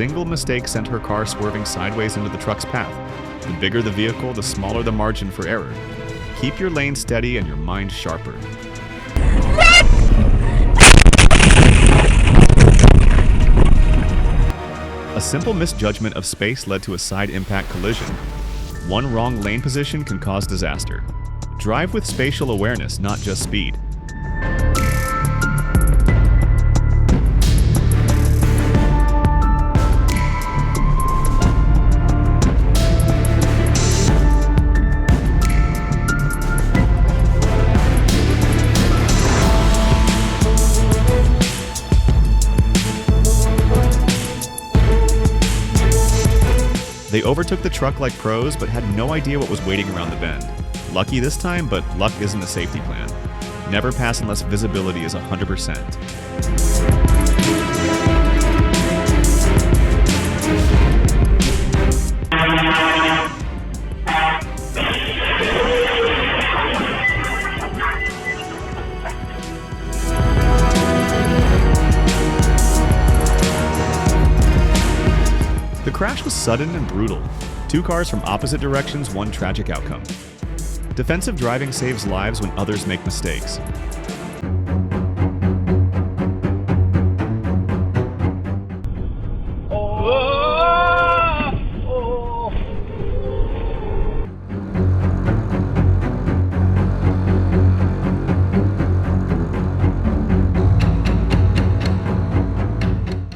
single mistake sent her car swerving sideways into the truck's path. The bigger the vehicle, the smaller the margin for error. Keep your lane steady and your mind sharper. A simple misjudgment of space led to a side impact collision. One wrong lane position can cause disaster. Drive with spatial awareness, not just speed. They overtook the truck like pros, but had no idea what was waiting around the bend. Lucky this time, but luck isn't a safety plan. Never pass unless visibility is 100%. The crash was sudden and brutal. Two cars from opposite directions, one tragic outcome. Defensive driving saves lives when others make mistakes.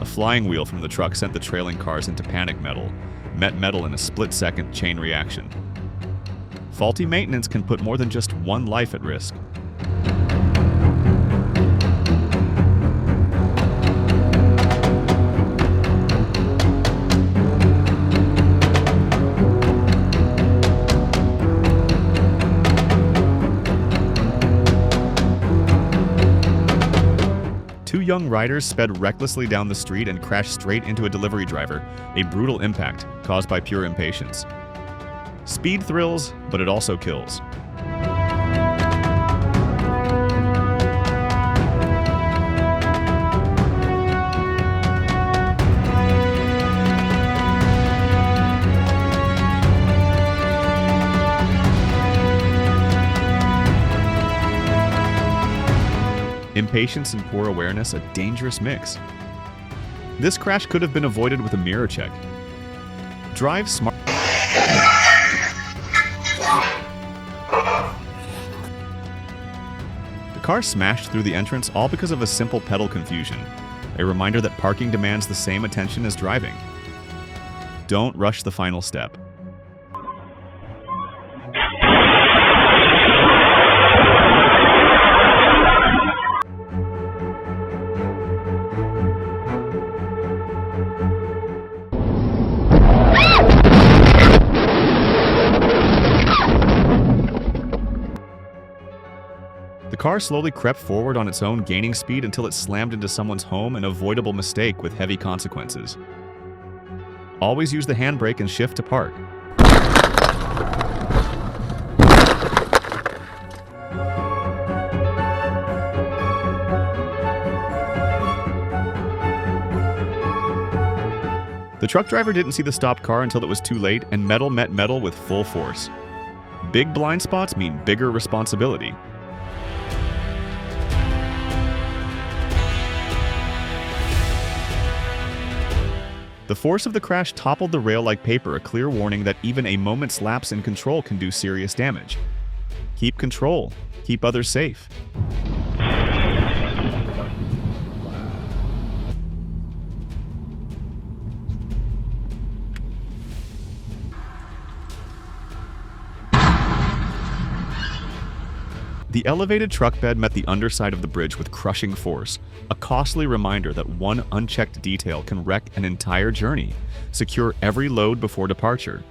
Flying wheel from the truck sent the trailing cars into panic metal, met metal in a split-second chain reaction. Faulty maintenance can put more than just one life at risk. Two young riders sped recklessly down the street and crashed straight into a delivery driver, a brutal impact caused by pure impatience. Speed thrills, but it also kills. Impatience and poor awareness, a dangerous mix. This crash could have been avoided with a mirror check. Drive smart. The car smashed through the entrance all because of a simple pedal confusion. A reminder that parking demands the same attention as driving. Don't rush the final step. The car slowly crept forward on its own, gaining speed until it slammed into someone's home, an avoidable mistake with heavy consequences. Always use the handbrake and shift to park. The truck driver didn't see the stopped car until it was too late, and metal met metal with full force. Big blind spots mean bigger responsibility. The force of the crash toppled the rail like paper, a clear warning that even a moment's lapse in control can do serious damage. Keep control. Keep others safe. The elevated truck bed met the underside of the bridge with crushing force, a costly reminder that one unchecked detail can wreck an entire journey. Secure every load before departure.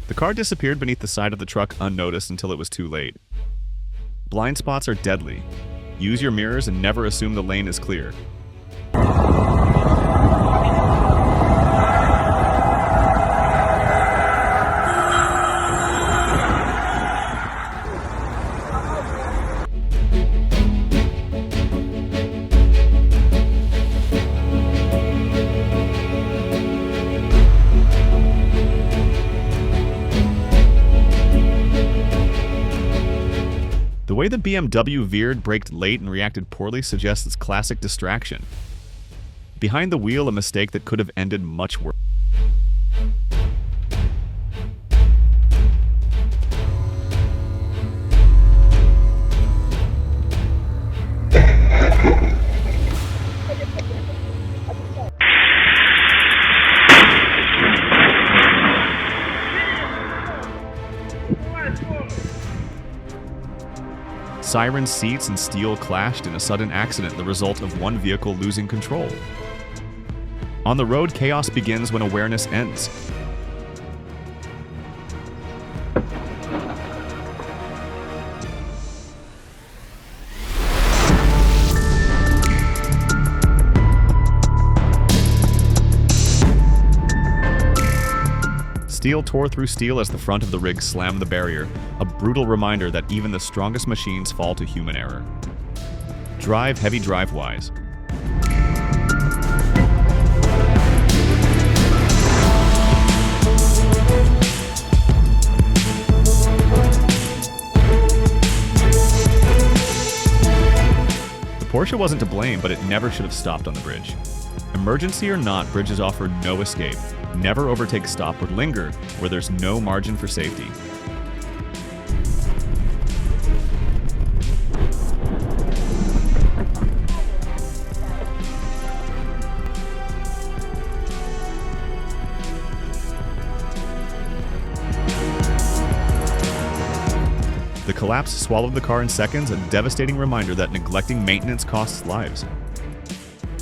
The car disappeared beneath the side of the truck unnoticed until it was too late. Blind spots are deadly. Use your mirrors and never assume the lane is clear. The way the BMW veered, braked late, and reacted poorly suggests its classic distraction. Behind the wheel, a mistake that could have ended much worse. Siren seats and steel clashed in a sudden accident, the result of one vehicle losing control. On the road, chaos begins when awareness ends. Steel tore through steel as the front of the rig slammed the barrier, a brutal reminder that even the strongest machines fall to human error. Drive heavy, drive wise. The Porsche wasn't to blame, but it never should have stopped on the bridge. Emergency or not, bridges offer no escape. Never overtake, stop, or linger where there's no margin for safety. The collapse swallowed the car in seconds, a devastating reminder that neglecting maintenance costs lives.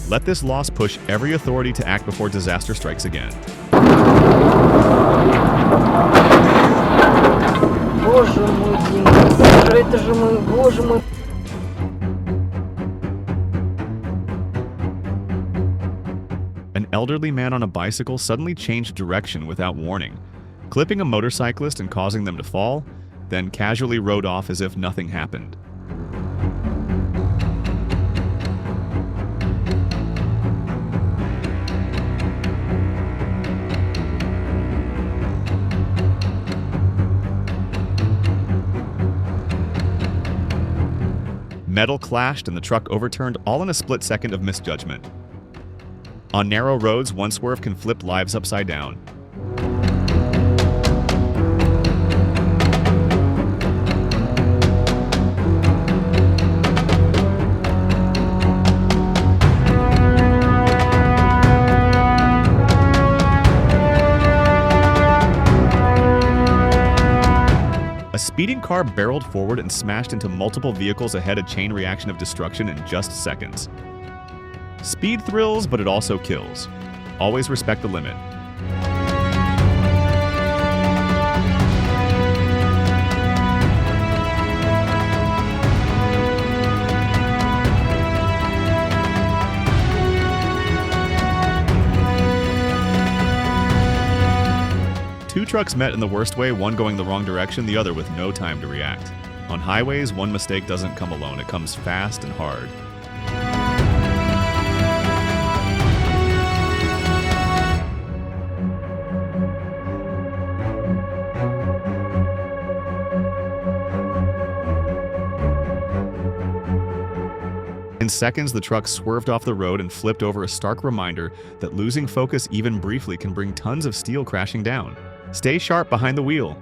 Let this loss push every authority to act before disaster strikes again. Боже мой, Дима, это же мы, боже мой. An elderly man on a bicycle suddenly changed direction without warning, clipping a motorcyclist and causing them to fall, then casually rode off as if nothing happened. Metal clashed and the truck overturned, all in a split second of misjudgment. On narrow roads, one swerve can flip lives upside down. A speeding car barreled forward and smashed into multiple vehicles ahead, a chain reaction of destruction in just seconds. Speed thrills, but it also kills. Always respect the limit. Two trucks met in the worst way, one going the wrong direction, the other with no time to react. On highways, one mistake doesn't come alone, it comes fast and hard. In seconds, the truck swerved off the road and flipped over, a stark reminder that losing focus even briefly can bring tons of steel crashing down. Stay sharp behind the wheel.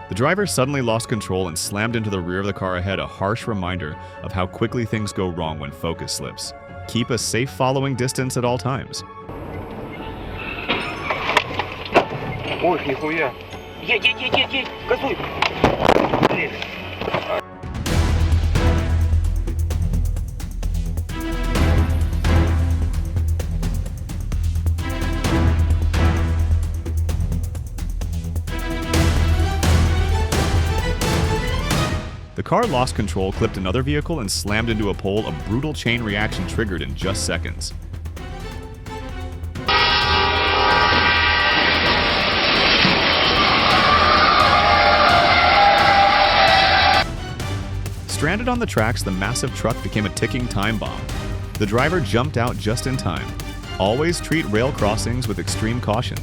The driver suddenly lost control and slammed into the rear of the car ahead, a harsh reminder of how quickly things go wrong when focus slips. Keep a safe following distance at all times. Ой, нихуя. Едь, газуй. Блин. The car lost control, clipped another vehicle, and slammed into a pole, a brutal chain reaction triggered in just seconds. Stranded on the tracks, the massive truck became a ticking time bomb. The driver jumped out just in time. Always treat rail crossings with extreme caution.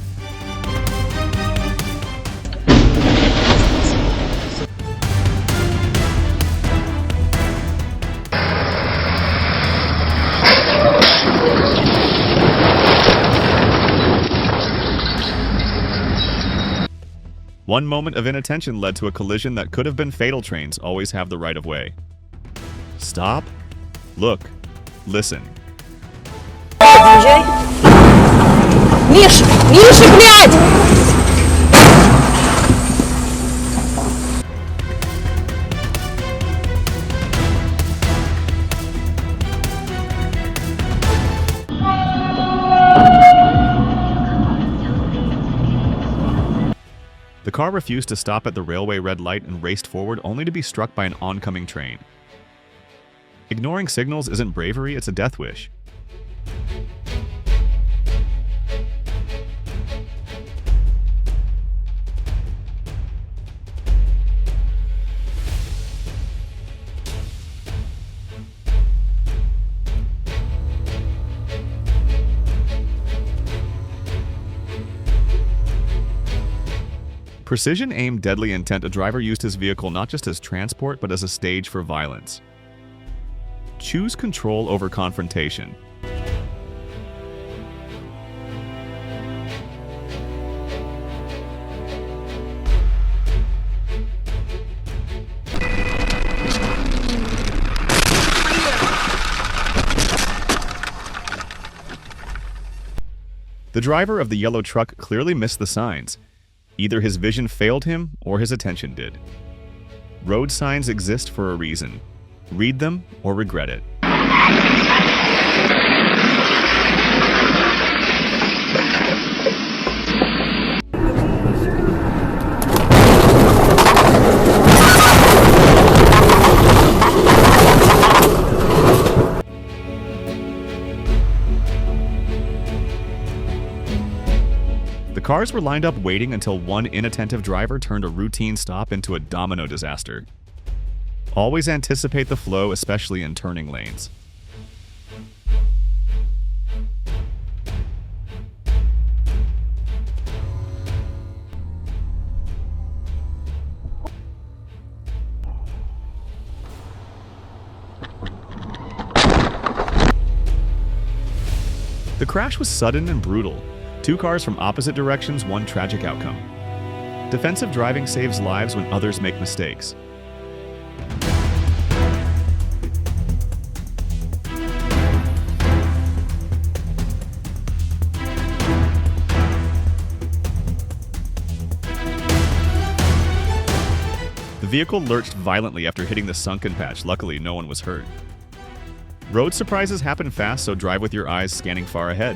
One moment of inattention led to a collision that could have been fatal. Trains always have the right of way. Stop. Look. Listen. Подъезжай. Миша! Миша, блядь! The car refused to stop at the railway red light and raced forward, only to be struck by an oncoming train. Ignoring signals isn't bravery, it's a death wish. Precision aim, deadly intent. A driver used his vehicle not just as transport, but as a stage for violence. Choose control over confrontation. The driver of the yellow truck clearly missed the signs. Either his vision failed him or his attention did. Road signs exist for a reason. Read them or regret it. The cars were lined up waiting until one inattentive driver turned a routine stop into a domino disaster. Always anticipate the flow, especially in turning lanes. The crash was sudden and brutal. Two cars from opposite directions, one tragic outcome. Defensive driving saves lives when others make mistakes. The vehicle lurched violently after hitting the sunken patch. Luckily, no one was hurt. Road surprises happen fast, so drive with your eyes scanning far ahead.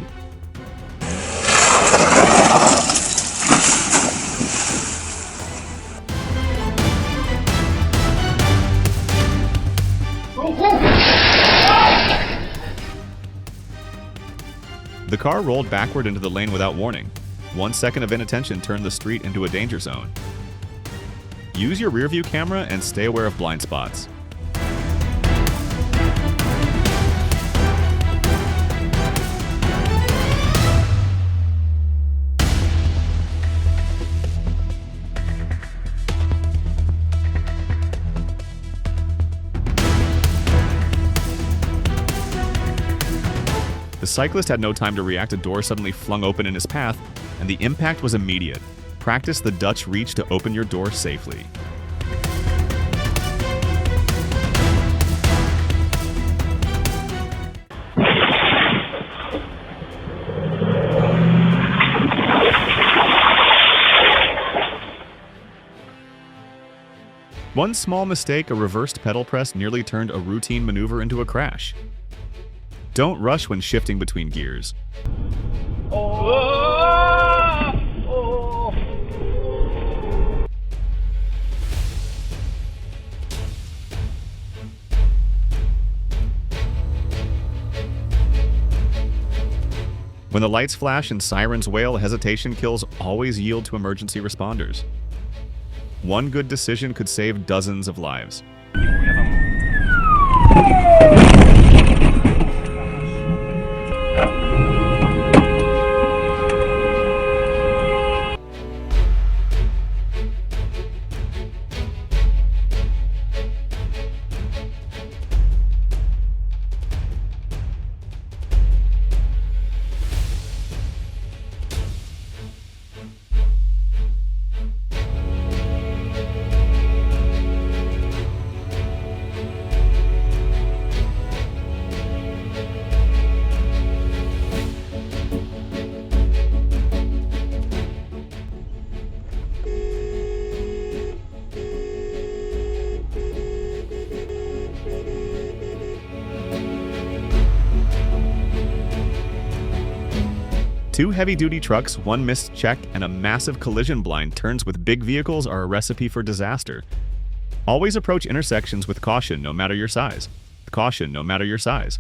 The car rolled backward into the lane without warning. 1 second of inattention turned the street into a danger zone. Use your rearview camera and stay aware of blind spots. The cyclist had no time to react. A door suddenly flung open in his path, and the impact was immediate. Practice the Dutch reach to open your door safely. One small mistake, a reversed pedal press, nearly turned a routine maneuver into a crash. Don't rush when shifting between gears. When the lights flash and sirens wail, hesitation kills always yield to emergency responders. One good decision could save dozens of lives. Two heavy-duty trucks, one missed check, and a massive collision blind turns with big vehicles are a recipe for disaster. Always approach intersections with caution no matter your size. Caution no matter your size.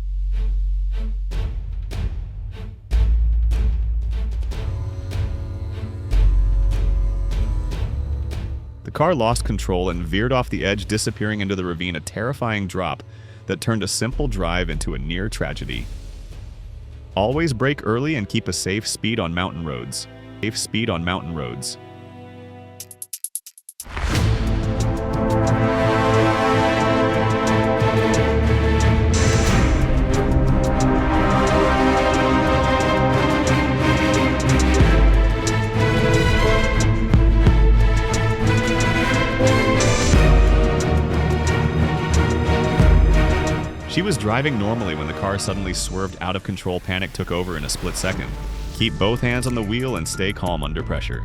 The car lost control and veered off the edge, disappearing into the ravine, a terrifying drop that turned a simple drive into a near tragedy. Always brake early and keep a safe speed on mountain roads. Safe speed on mountain roads. She was driving normally when the car suddenly swerved out of control. Panic took over in a split second. Keep both hands on the wheel and stay calm under pressure.